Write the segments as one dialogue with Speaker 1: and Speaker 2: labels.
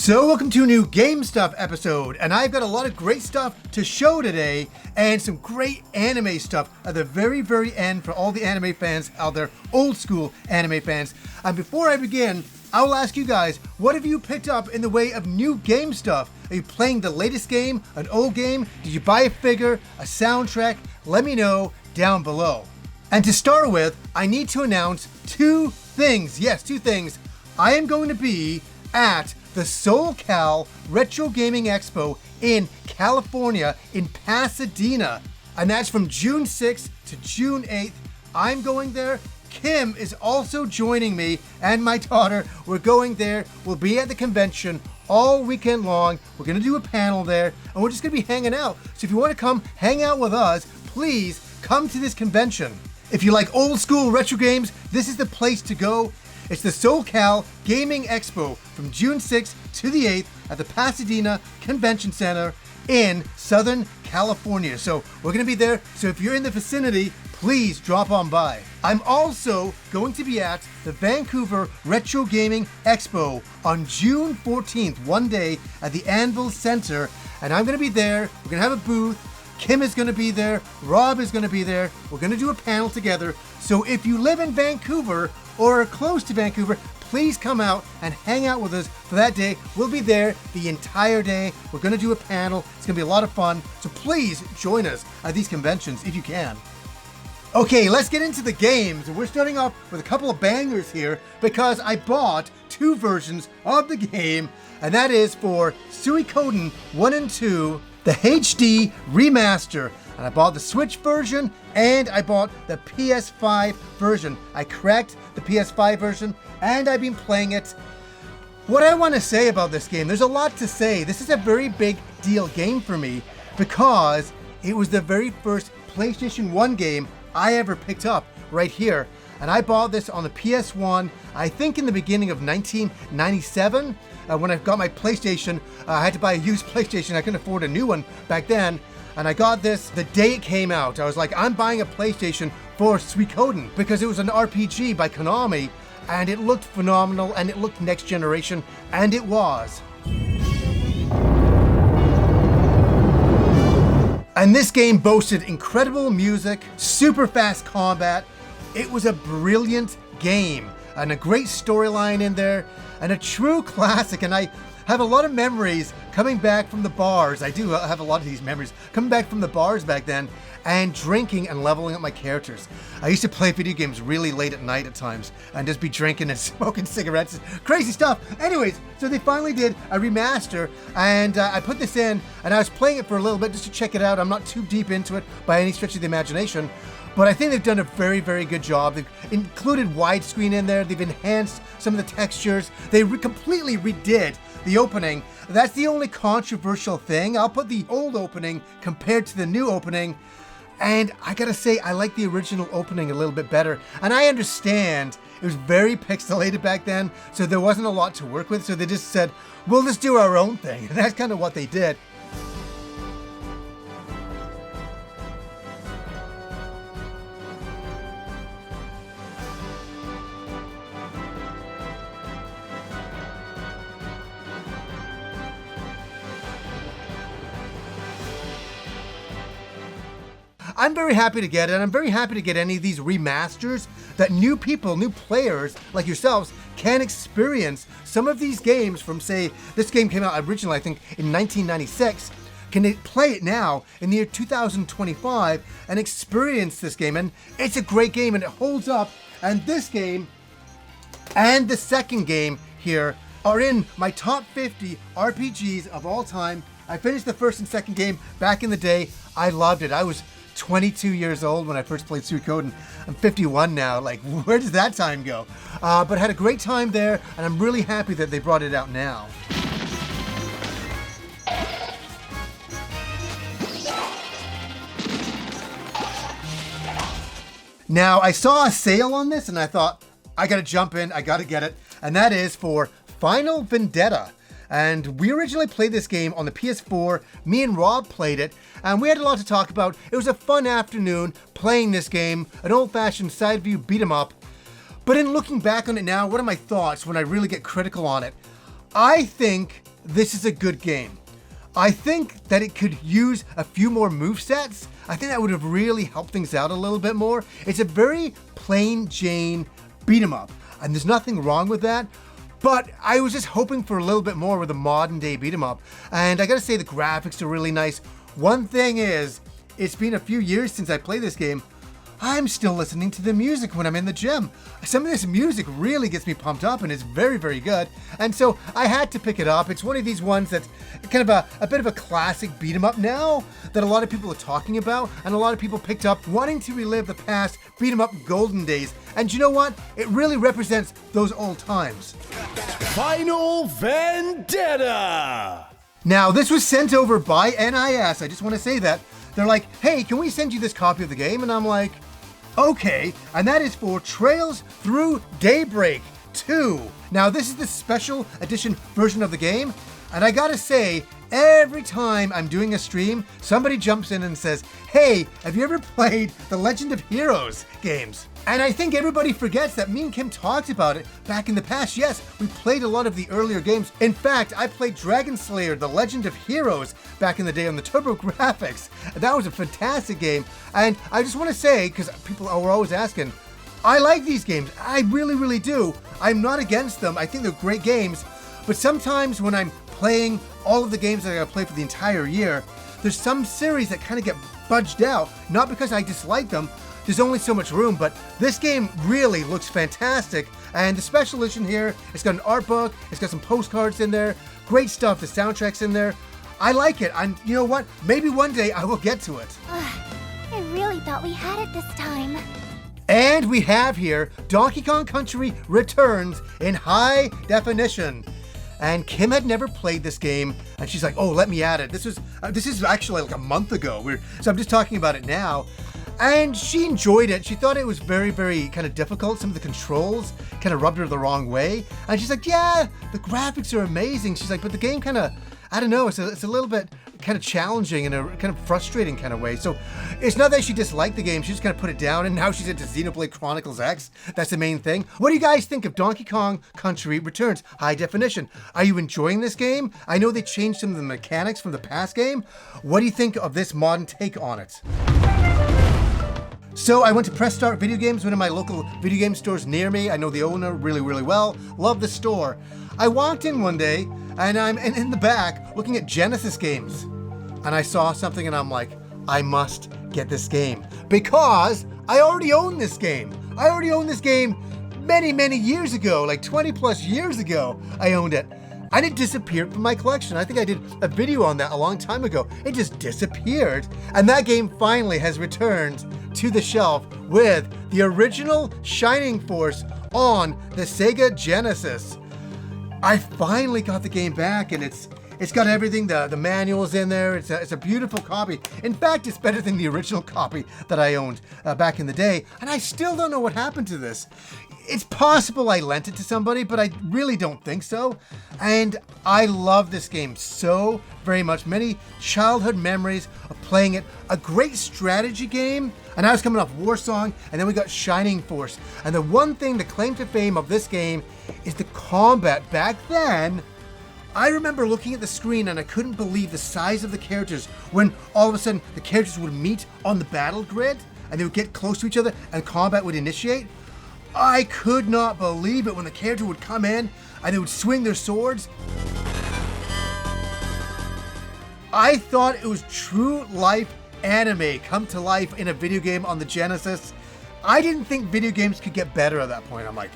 Speaker 1: So welcome to a new Game Stuff episode, and I've got a lot of great stuff to show today, and some great anime stuff at the very end for all the anime fans out there, old school anime fans. And before I begin, I will ask you guys, what have you picked up in the way of new game stuff? Are you playing the latest game, an old game? Did you buy a figure, a soundtrack? Let me know down below. And to start with, I need to announce two things. Yes, two things. I am going to be at the SoCal Retro Gaming Expo in California, in Pasadena. And that's from June 6th to June 8th. I'm going there. Kim is also joining me and my daughter. We're going there. We'll be at the convention all weekend long. We're going to do a panel there, and we're just going to be hanging out. So if you want to come hang out with us, please come to this convention. If you like old school retro games, this is the place to go. It's the SoCal Gaming Expo from June 6th to the 8th at the Pasadena Convention Center in Southern California. So we're going to be there. So if you're in the vicinity, please drop on by. I'm also going to be at the Vancouver Retro Gaming Expo on June 14th, one day at the Anvil Center. And I'm going to be there. We're going to have a booth. Kim is going to be there. Rob is going to be there. We're going to do a panel together. So if you live in Vancouver or close to Vancouver, please come out and hang out with us for that day. We'll be there the entire day. We're going to do a panel. It's going to be a lot of fun. So please join us at these conventions if you can. Okay, let's get into the games. We're starting off with a couple of bangers here because I bought two versions of the game, and that is for Suikoden 1 and 2, the HD remaster. And I bought the Switch version and I bought the PS5 version. I cracked the PS5 version and I've been playing it. What I want to say about this game, there's a lot to say. This is a very big deal game for me because it was the very first PlayStation 1 game I ever picked up right here. And I bought this on the PS1, I think in the beginning of 1997. When I got my PlayStation, I had to buy a used PlayStation. I couldn't afford a new one back then. And I got this the day it came out. I was like, I'm buying a PlayStation for Suikoden because it was an RPG by Konami and it looked phenomenal and it looked next generation, and it was. And this game boasted incredible music, super fast combat. It was a brilliant game and a great storyline in there and a true classic. And I have a lot of memories coming back from the bars. I do have a lot of these memories coming back from the bars back then and drinking and leveling up my characters. I used to play video games really late at night at times and just be drinking and smoking cigarettes. Crazy stuff. Anyways, so they finally did a remaster, and I put this in and I was playing it for a little bit just to check it out. I'm not too deep into it by any stretch of the imagination, but I think they've done a very good job. They've included widescreen in there. They've enhanced some of the textures. They completely redid the opening. That's the only controversial thing. I'll put the old opening compared to the new opening, and I gotta say, I like the original opening a little bit better. And I understand it was very pixelated back then, so there wasn't a lot to work with, so they just said, we'll just do our own thing. And that's kind of what they did. I'm very happy to get it, and I'm very happy to get any of these remasters that new people, new players like yourselves can experience some of these games from, say, this game came out originally, I think, in 1996. Can they play it now in the year 2025 and experience this game? And it's a great game and it holds up. And this game and the second game here are in my top 50 RPGs of all time. I finished the first and second game back in the day. I loved it. I was 22 years old when I first played Suikoden. I'm 51 now. Like, where does that time go? But I had a great time there, and I'm really happy that they brought it out now. Now, I saw a sale on this, and I thought, I gotta jump in, I gotta get it. And that is for Final Vendetta. And we originally played this game on the PS4. Me and Rob played it, and we had a lot to talk about. It was a fun afternoon playing this game, an old-fashioned side view beat 'em up. But in looking back on it now, what are my thoughts when I really get critical on it? I think this is a good game. I think that it could use a few more movesets. I think that would have really helped things out a little bit more. It's a very plain Jane beat 'em up, and there's nothing wrong with that. But I was just hoping for a little bit more with a modern day beat 'em up. And I gotta say the graphics are really nice. One thing is, it's been a few years since I played this game. I'm still listening to the music when I'm in the gym. Some of this music really gets me pumped up and it's very, very good. And so I had to pick it up. It's one of these ones that's kind of a bit of a classic beat 'em up now that a lot of people are talking about and a lot of people picked up wanting to relive the past beat 'em up golden days. And you know what? It really represents those old times.
Speaker 2: Final Vendetta!
Speaker 1: Now, this was sent over by NIS. I just want to say that. They're like, hey, can we send you this copy of the game? And I'm like, okay, and that is for Trails Through Daybreak 2. Now, this is the special edition version of the game, and I gotta say, every time I'm doing a stream, somebody jumps in and says, hey, have you ever played the Legend of Heroes games? And I think everybody forgets that me and Kim talked about it back in the past. Yes, we played a lot of the earlier games. In fact, I played Dragon Slayer, the Legend of Heroes back in the day on the TurboGrafx. That was a fantastic game. And I just want to say, because people are always asking, I like these games. I really, really do. I'm not against them. I think they're great games. But sometimes when I'm playing all of the games that I gotta play for the entire year, there's some series that kind of get budged out. Not because I dislike them. There's only so much room, but this game really looks fantastic. And the special edition here, it's got an art book, it's got some postcards in there, great stuff, the soundtrack's in there. I like it, and you know what? Maybe one day I will get to it.
Speaker 3: I really thought we had it this time.
Speaker 1: And we have here Donkey Kong Country Returns in high definition. And Kim had never played this game, and she's like, oh, let me add it. This is actually like a month ago, so I'm just talking about it now. And she enjoyed it. She thought it was very, very kind of difficult. Some of the controls kind of rubbed her the wrong way. And she's like, yeah, the graphics are amazing. She's like, but the game kind of, I don't know, it's a little bit kind of challenging in a kind of frustrating kind of way. So it's not that she disliked the game, she just kind of put it down, and now she's into Xenoblade Chronicles X. That's the main thing. What do you guys think of Donkey Kong Country Returns high definition? Are you enjoying this game? I know they changed some of the mechanics from the past game. What do you think of this modern take on it? So I went to Press Start Video Games, one of my local video game stores near me. I know the owner really, really well. Love the store. I walked in one day and I'm in the back looking at Genesis games. And I saw something and I'm like, I must get this game because I already own this game. I already owned this game many, many years ago, like 20 plus years ago I owned it. And it disappeared from my collection. I think I did a video on that a long time ago. It just disappeared. And that game finally has returned to the shelf with the original Shining Force on the Sega Genesis. I finally got the game back, and it's got everything. The manual's in there. It's a beautiful copy. In fact, it's better than the original copy that I owned back in the day. And I still don't know what happened to this. It's possible I lent it to somebody, but I really don't think so. And I love this game so very much. Many childhood memories of playing it. A great strategy game. And I was coming off Warsong, and then we got Shining Force. And the one thing, the claim to fame of this game is the combat. Back then, I remember looking at the screen and I couldn't believe the size of the characters when all of a sudden the characters would meet on the battle grid and they would get close to each other and combat would initiate. I could not believe it when the character would come in and they would swing their swords. I thought it was true life anime come to life in a video game on the Genesis. I didn't think video games could get better at that point. I'm like,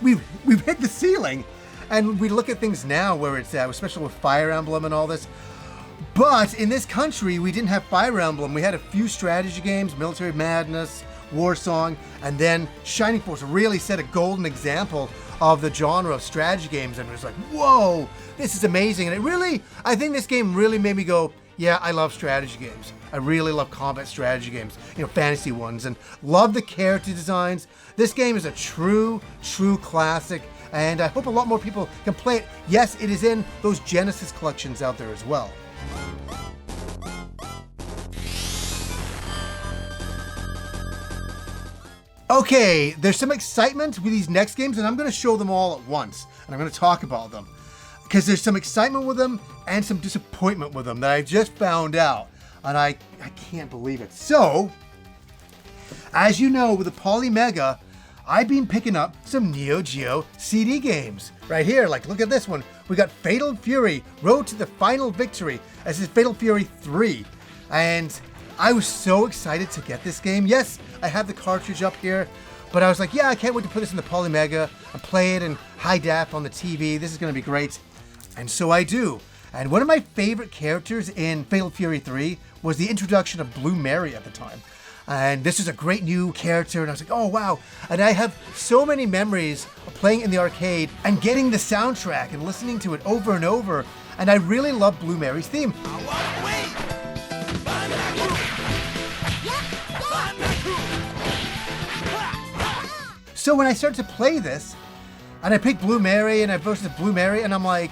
Speaker 1: we've hit the ceiling. And we look at things now where it's, especially with Fire Emblem and all this. But in this country, we didn't have Fire Emblem. We had a few strategy games, Military Madness, Warsong, and then Shining Force really set a golden example of the genre of strategy games. And it was like, whoa, this is amazing. And it really, I think this game really made me go, yeah, I love strategy games. I really love combat strategy games, fantasy ones, and love the character designs. This game is a true classic, and I hope a lot more people can play it. Yes, it is in those Genesis collections out there as well. Okay, there's some excitement with these next games, and I'm going to show them all at once, and I'm going to talk about them. because there's some excitement with them and some disappointment with them that I just found out. And I can't believe it. So, as you know, with the Polymega, I've been picking up some Neo Geo CD games. Right here, like look at this one. We got Fatal Fury, Road to the Final Victory. This is Fatal Fury 3. And I was so excited to get this game. Yes, I have the cartridge up here, but I was like, yeah, I can't wait to put this in the Polymega and play it in high def on the TV. This is gonna be great. And so I do. And one of my favorite characters in Fatal Fury 3 was the introduction of Blue Mary at the time. And this is a great new character, and I was like, oh wow. And I have so many memories of playing in the arcade and getting the soundtrack and listening to it over and over. And I really love Blue Mary's theme. So when I start to play this, and I pick Blue Mary and I versus Blue Mary, and I'm like,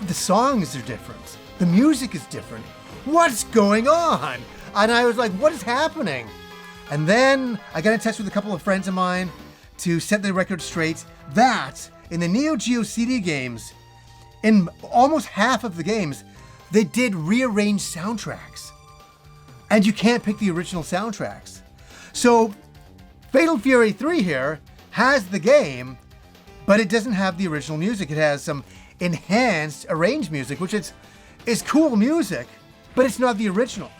Speaker 1: the songs are different. The music is different. What's going on? And I was like, what is happening? And then I got in touch with a couple of friends of mine to set the record straight that in the Neo Geo CD games, in almost half of the games, they did rearrange soundtracks. And you can't pick the original soundtracks. So Fatal Fury 3 here has the game, but it doesn't have the original music. It has some enhanced arranged music, which is cool music, but it's not the original.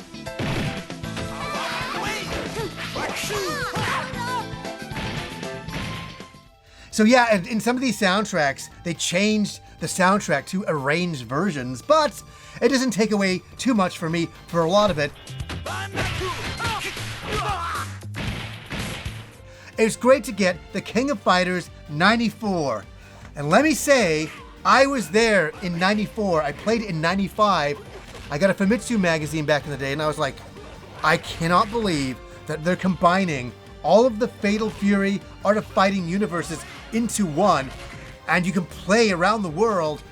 Speaker 1: So yeah, in some of these soundtracks, they changed the soundtrack to arranged versions, but it doesn't take away too much for me for a lot of it. It's great to get the King of Fighters 94. And let me say, I was there in 94. I played it in 95. I got a Famitsu magazine back in the day, and I was like, I cannot believe that they're combining all of the Fatal Fury Art of Fighting universes into one, and you can play around the world.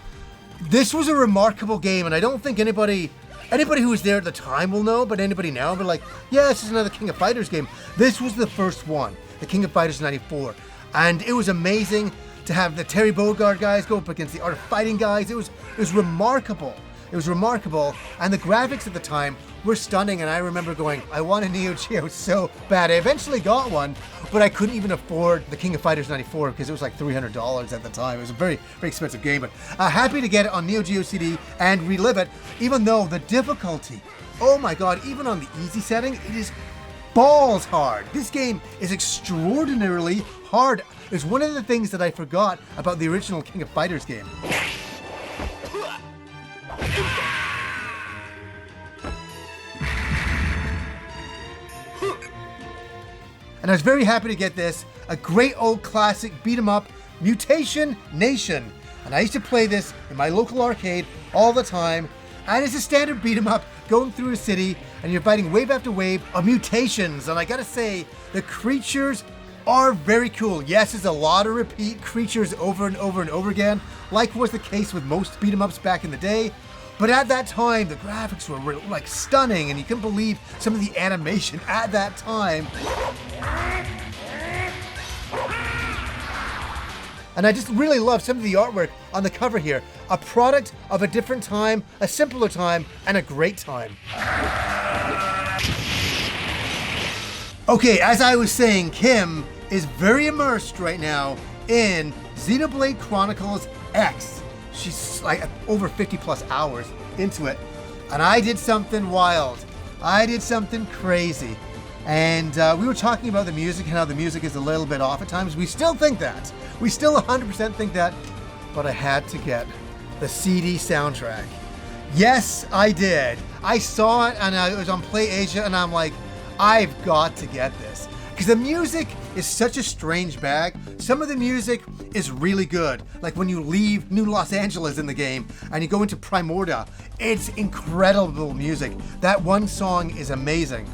Speaker 1: This was a remarkable game, and I don't think anybody who was there at the time will know, but anybody now will be like, yeah, this is another King of Fighters game. This was the first one, the King of Fighters 94, and it was amazing to have the Terry Bogard guys go up against the Art of Fighting guys. It was remarkable. It was remarkable, and the graphics at the time were stunning, and I remember going, I want a Neo Geo so bad. I eventually got one, but I couldn't even afford the King of Fighters 94 because it was like $300 at the time. It was a very, very expensive game, but happy to get it on Neo Geo CD and relive it, even though the difficulty, oh my god, even on the easy setting, it is balls hard. This game is extraordinarily hard. It's one of the things that I forgot about the original King of Fighters game. And I was very happy to get this, a great old classic beat 'em up, Mutation Nation. And I used to play this in my local arcade all the time. And it's a standard beat 'em up going through a city, and you're fighting wave after wave of mutations. And I gotta say, the creatures are very cool. Yes, there's a lot of repeat creatures over and over and over again, like was the case with most beat 'em ups back in the day. But at that time, the graphics were like stunning, and you couldn't believe some of the animation at that time. And I just really love some of the artwork on the cover here. A product of a different time, a simpler time, and a great time. Okay, as I was saying, Kim is very immersed right now in Xenoblade Chronicles X. She's like over 50 plus hours into it. And I did something wild. I did something crazy. And we were talking about the music and how the music is a little bit off at times. We still think that. We still 100% think that. But I had to get the CD soundtrack. Yes, I did. I saw it and it was on Play Asia, and I'm like, I've got to get this. Because the music is such a strange bag. Some of the music is really good. Like when you leave New Los Angeles in the game and you go into Primordia, it's incredible music. That one song is amazing.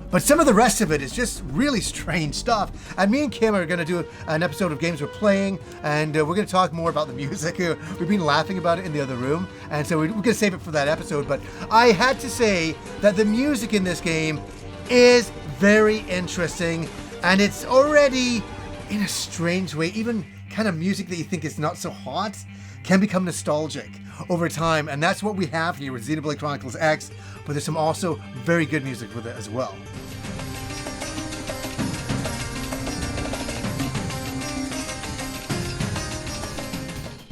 Speaker 1: But some of the rest of it is just really strange stuff. And me and Kim are going to do an episode of games we're playing, and we're going to talk more about the music. We've been laughing about it in the other room, and so we're going to save it for that episode. But I had to say that the music in this game is very interesting, and it's already, in a strange way, even kind of music that you think is not so hot can become nostalgic over time, and that's what we have here with Xenoblade Chronicles X, but there's some also very good music with it as well.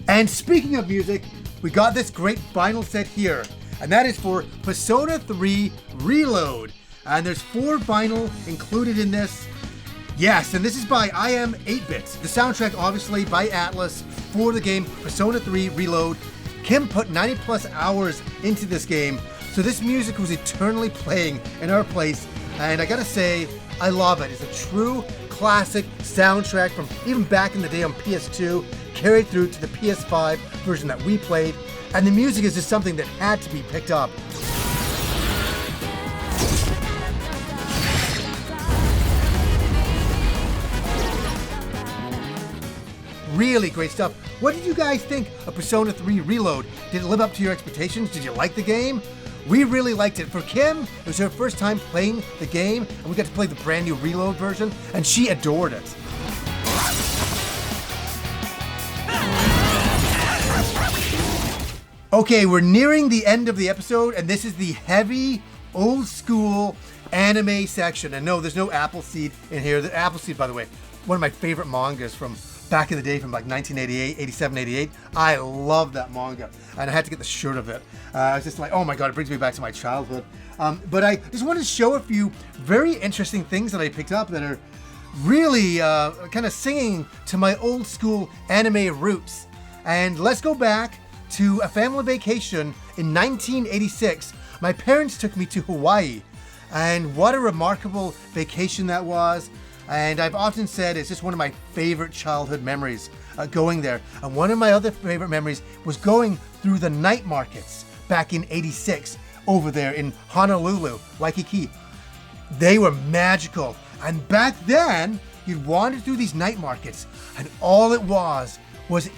Speaker 1: And speaking of music, we got this great vinyl set here, and that is for Persona 3 Reload. And there's 4 vinyl included in this. Yes, and this is by I Am 8-Bit. The soundtrack, obviously, by Atlas for the game Persona 3 Reload. Kim put 90 plus hours into this game, so this music was eternally playing in our place, and I gotta say, I love it. It's a true classic soundtrack from even back in the day on PS2, carried through to the PS5 version that we played, and the music is just something that had to be picked up. Really great stuff. What did you guys think of Persona 3 Reload? Did it live up to your expectations? Did you like the game? We really liked it. For Kim, it was her first time playing the game, and we got to play the brand new Reload version, and she adored it. Okay, we're nearing the end of the episode, and this is the heavy, old school anime section. And no, there's no Appleseed in here. The Appleseed, by the way, one of my favorite mangas from back in the day, from like 1988, 87, 88. I love that manga, and I had to get the shirt of it. I was just like, oh my god, it brings me back to my childhood. But I just wanted to show a few very interesting things that I picked up that are really kind of singing to my old school anime roots. And let's go back to a family vacation in 1986. My parents took me to Hawaii, and what a remarkable vacation that was. And I've often said it's just one of my favorite childhood memories, going there. And one of my other favorite memories was going through the night markets back in 86 over there in Honolulu, Waikiki. They were magical. And back then, you'd wander through these night markets, and all it was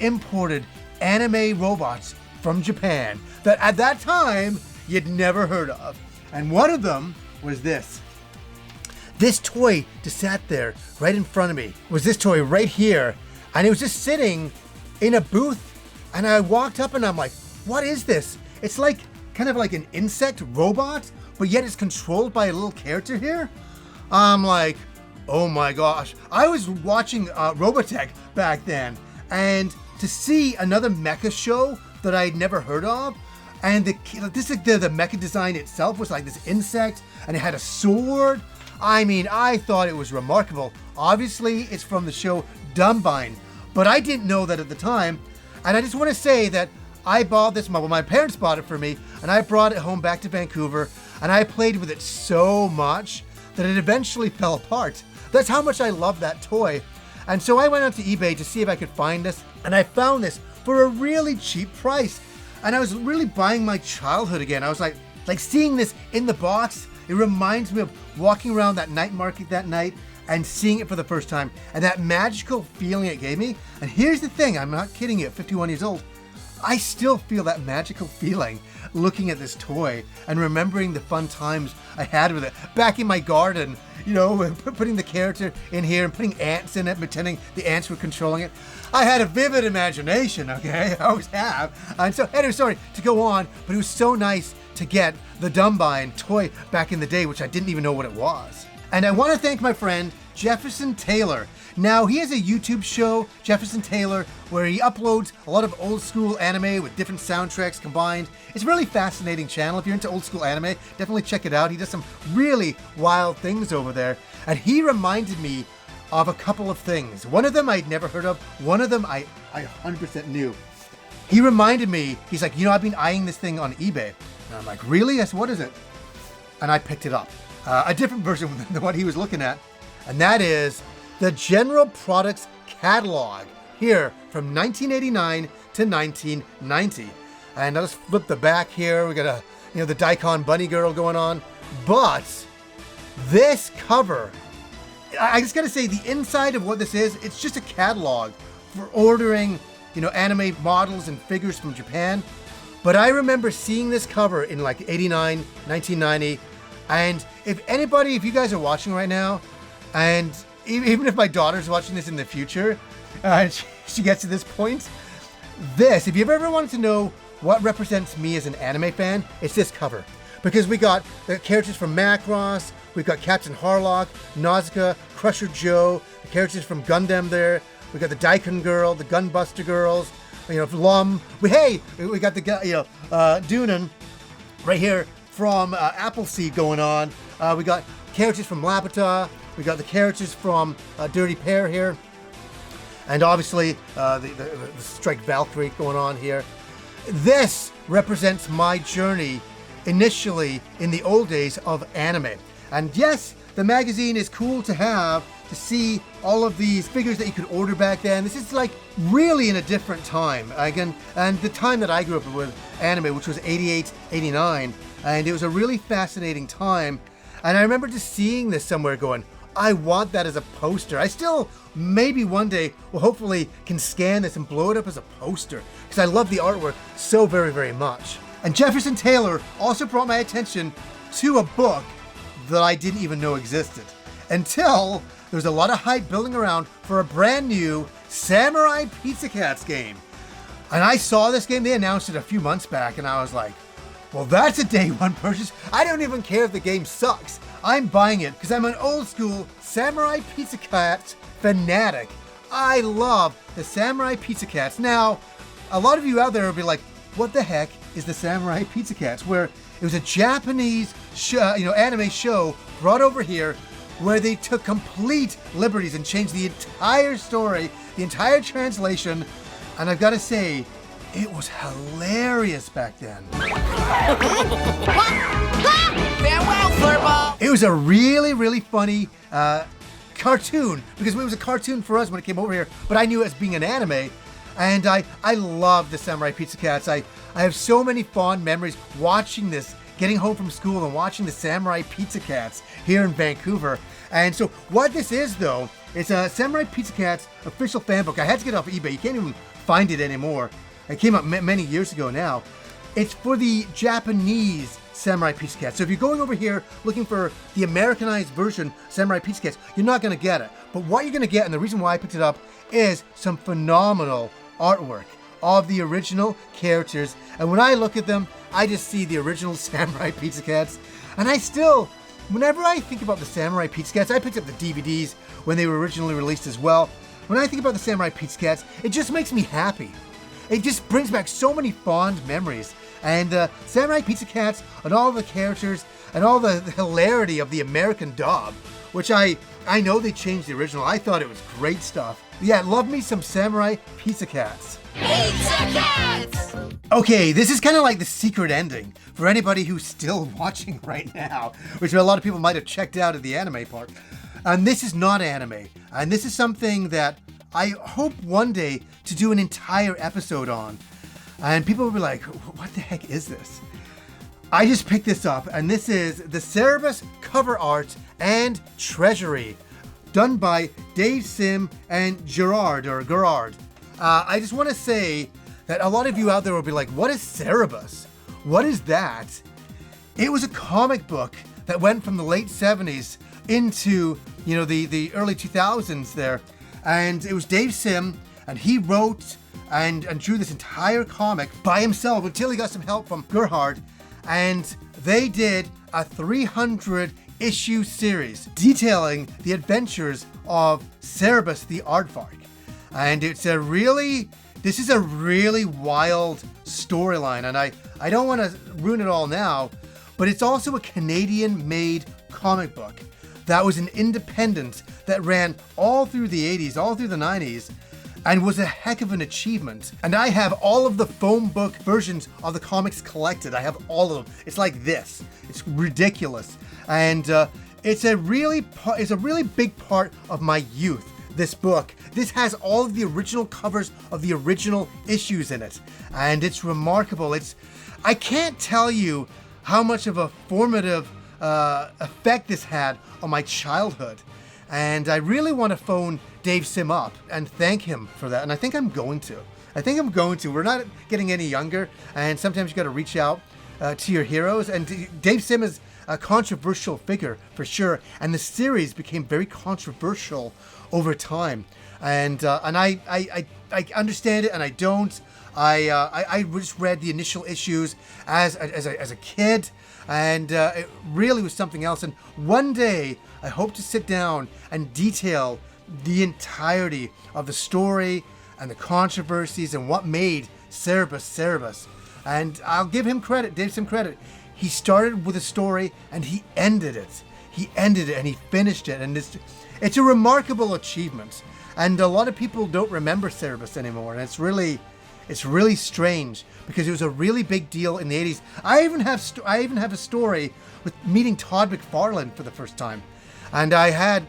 Speaker 1: imported anime robots from Japan that at that time you'd never heard of. And one of them was this. This toy just sat there right in front of me. Was this toy right here, and it was just sitting in a booth, and I walked up and I'm like, what is this? It's like kind of like an insect robot, but yet it's controlled by a little character here. I'm like, oh my gosh. I was watching Robotech back then, and to see another mecha show that I'd never heard of, and the mecha design itself was like this insect, and it had a sword. I mean, I thought it was remarkable. Obviously, it's from the show Dumbine, but I didn't know that at the time. And I just want to say that I bought this, well, my parents bought it for me, and I brought it home back to Vancouver, and I played with it so much that it eventually fell apart. That's how much I love that toy. And so I went onto eBay to see if I could find this, and I found this for a really cheap price. And I was really buying my childhood again. I was like seeing this in the box. It reminds me of walking around that night market that night and seeing it for the first time, and that magical feeling it gave me. And here's the thing, I'm not kidding you, at 51 years old, I still feel that magical feeling looking at this toy and remembering the fun times I had with it back in my garden, you know, putting the character in here and putting ants in it, pretending the ants were controlling it. I had a vivid imagination, okay? I always have. And so, anyway, sorry to go on, but it was so nice to get the Dumbine toy back in the day, which I didn't even know what it was. And I want to thank my friend Jefferson Taylor. Now, he has a YouTube show, Jefferson Taylor, where he uploads a lot of old school anime with different soundtracks combined. It's a really fascinating channel. If you're into old school anime, definitely check it out. He does some really wild things over there. And he reminded me of a couple of things. One of them I'd never heard of. One of them I 100% knew. He reminded me, he's like, you know, I've been eyeing this thing on eBay. And I'm like, really? I said, what is it? And I picked it up. A different version than what he was looking at. And that is the General Products Catalog, here from 1989 to 1990. And I'll just flip the back here. We got the Daikon Bunny Girl going on. But This cover, I just gotta say, the inside of what this is, it's just a catalog for ordering, anime models and figures from Japan. But I remember seeing this cover in like 89, 1990. And if you guys are watching right now, and even if my daughter's watching this in the future, she gets to this point, if you've ever wanted to know what represents me as an anime fan, it's this cover. Because we got the characters from Macross, we've got Captain Harlock, Nausicaa, Crusher Joe, the characters from Gundam there, we got the Daikon Girl, the Gunbuster Girls, Lum. We got the Dunan right here from Appleseed going on. We got characters from Labata, we got the characters from Dirty Pear here, and obviously the Strike Valkyrie going on here. This represents my journey initially in the old days of anime. And yes, the magazine is cool to have, to see all of these figures that you could order back then. This is like really in a different time. Again, and the time that I grew up with anime, which was 88, 89, and it was a really fascinating time. And I remember just seeing this somewhere going, I want that as a poster. I still, maybe one day, will hopefully can scan this and blow it up as a poster, because I love the artwork so very, very much. And Jefferson Taylor also brought my attention to a book that I didn't even know existed, until there was a lot of hype building around for a brand new Samurai Pizza Cats game. And I saw this game, they announced it a few months back, and I was like, well, that's a day one purchase. I don't even care if the game sucks. I'm buying it because I'm an old school Samurai Pizza Cats fanatic. I love the Samurai Pizza Cats. Now, a lot of you out there will be like, what the heck is the Samurai Pizza Cats? Where it was a Japanese anime show brought over here where they took complete liberties and changed the entire story, the entire translation. And I've got to say, it was hilarious back then.
Speaker 4: Farewell, Furball!
Speaker 1: It was a really, really funny cartoon, because it was a cartoon for us when it came over here, but I knew it as being an anime. And I love the Samurai Pizza Cats. I have so many fond memories watching this, getting home from school and watching the Samurai Pizza Cats here in Vancouver. And so what this is, though, it's a Samurai Pizza Cats official fan book. I had to get it off eBay. You can't even find it anymore. It came out many years ago now. It's for the Japanese Samurai Pizza Cats. So if you're going over here looking for the Americanized version Samurai Pizza Cats, you're not going to get it. But what you're going to get, and the reason why I picked it up, is some phenomenal artwork of the original characters. And when I look at them, I just see the original Samurai Pizza Cats. And I still, whenever I think about the Samurai Pizza Cats, I picked up the DVDs when they were originally released as well. When I think about the Samurai Pizza Cats, it just makes me happy. It just brings back so many fond memories. And Samurai Pizza Cats and all the characters and all the hilarity of the American dub, which I know they changed the original. I thought it was great stuff. Yeah, love me some Samurai Pizza Cats.
Speaker 4: Pizza Cats!
Speaker 1: Okay, this is kind of like the secret ending for anybody who's still watching right now, which a lot of people might have checked out of the anime part. And this is not anime. And this is something that I hope one day to do an entire episode on. And people will be like, what the heck is this? I just picked this up, and this is the Cerebus cover art and treasury, done by Dave Sim and Gerard. I just want to say that a lot of you out there will be like, what is Cerebus? What is that? It was a comic book that went from the late 70s into, the early 2000s there. And it was Dave Sim, and he wrote and drew this entire comic by himself until he got some help from Gerhard. And they did a 300 issue series detailing the adventures of Cerebus the aardvark. And this is a really wild storyline, and I don't want to ruin it all now, but it's also a Canadian-made comic book that was an independent that ran all through the 80s, all through the 90s, and was a heck of an achievement. And I have all of the foam book versions of the comics collected. I have all of them. It's like this. It's ridiculous. And it's a really big part of my youth, this book. This has all of the original covers of the original issues in it. And it's remarkable. I can't tell you how much of a formative effect this had on my childhood. And I really want to phone Dave Sim up and thank him for that. And I think I'm going to. We're not getting any younger, and sometimes you got to reach out to your heroes. And Dave Sim is a controversial figure for sure, and the series became very controversial over time. And I understand it, and I don't. I just read the initial issues as a kid, and it really was something else. And one day I hope to sit down and detail the entirety of the story and the controversies and what made Cerebus. And I'll give him credit, Dave Sim credit. He started with a story and he ended it. And he finished it. And it's a remarkable achievement. And a lot of people don't remember Cerebus anymore. And it's really strange because it was a really big deal in the 80s. I even have a story with meeting Todd McFarlane for the first time. And I had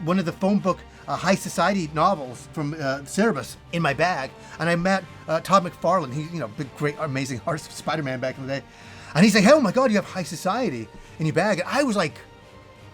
Speaker 1: one of the phone book High Society novels from Cerebus in my bag, and I met Todd McFarlane. He's big, great, amazing artist of Spider-Man back in the day, and he's like, "Hey, oh my God, you have High Society in your bag." And I was like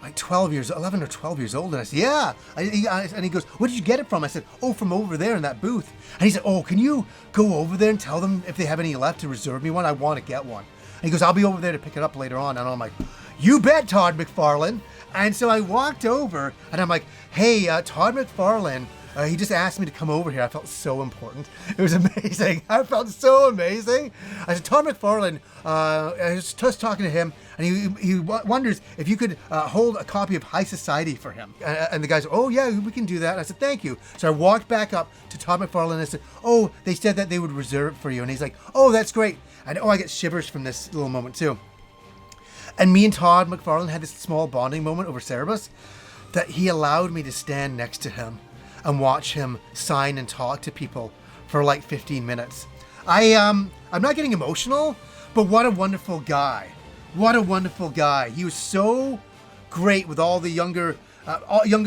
Speaker 1: 11 or 12 years old, and I said, "Yeah." And he goes, "Where did you get it from?" I said, "Oh, from over there in that booth." And he said, "Oh, can you go over there and tell them if they have any left to reserve me one? I want to get one." And he goes, "I'll be over there to pick it up later on." And I'm like, "You bet, Todd McFarlane." And so I walked over and I'm like, "Hey, Todd McFarlane, he just asked me to come over here." I felt so important. It was amazing. I felt so amazing. I said, "Todd McFarlane," I was just talking to him, and he wonders if you could hold a copy of High Society for him. And the guy said, "Oh yeah, we can do that." And I said, "Thank you." So I walked back up to Todd McFarlane and I said, "Oh, they said that they would reserve it for you." And he's like, "Oh, that's great." And I get shivers from this little moment too. And me and Todd McFarlane had this small bonding moment over Cerebus that he allowed me to stand next to him and watch him sign and talk to people for like 15 minutes. I'm not getting emotional, but what a wonderful guy. What a wonderful guy. He was so great with all the younger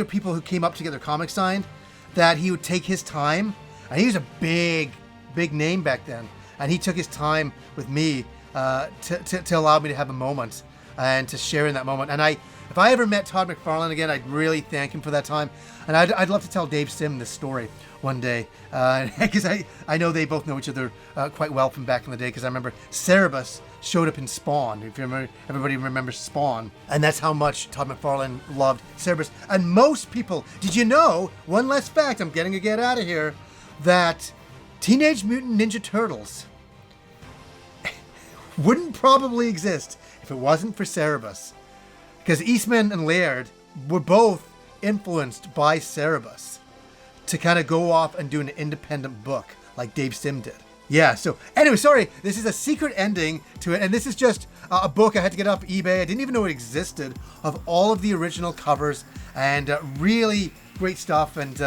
Speaker 1: people who came up to get their comics signed that he would take his time. And he was a big name back then. And he took his time with me to allow me to have a moment and to share in that moment. And if I ever met Todd McFarlane again, I'd really thank him for that time. And I'd love to tell Dave Sim this story one day, because I know they both know each other quite well from back in the day, because I remember Cerebus showed up in Spawn. If you remember, everybody remembers Spawn. And that's how much Todd McFarlane loved Cerebus. And most people, did you know, one last fact, I'm getting to get out of here, that Teenage Mutant Ninja Turtles wouldn't probably exist if it wasn't for Cerebus. Because Eastman and Laird were both influenced by Cerebus to kind of go off and do an independent book like Dave Sim did. Yeah, so anyway, sorry, this is a secret ending to it, and this is just a book I had to get off eBay. I didn't even know it existed, of all of the original covers, and really great stuff. And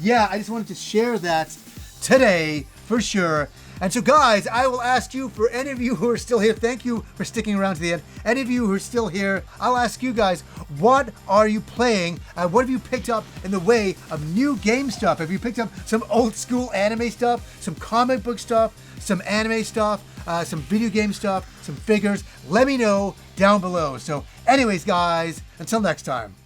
Speaker 1: yeah, I just wanted to share that today for sure. And so guys, I will ask you, for any of you who are still here, thank you for sticking around to the end. Any of you who are still here, I'll ask you guys, what are you playing? What have you picked up in the way of new game stuff? Have you picked up some old school anime stuff, some comic book stuff, some anime stuff, some video game stuff, some figures? Let me know down below. So anyways guys, until next time.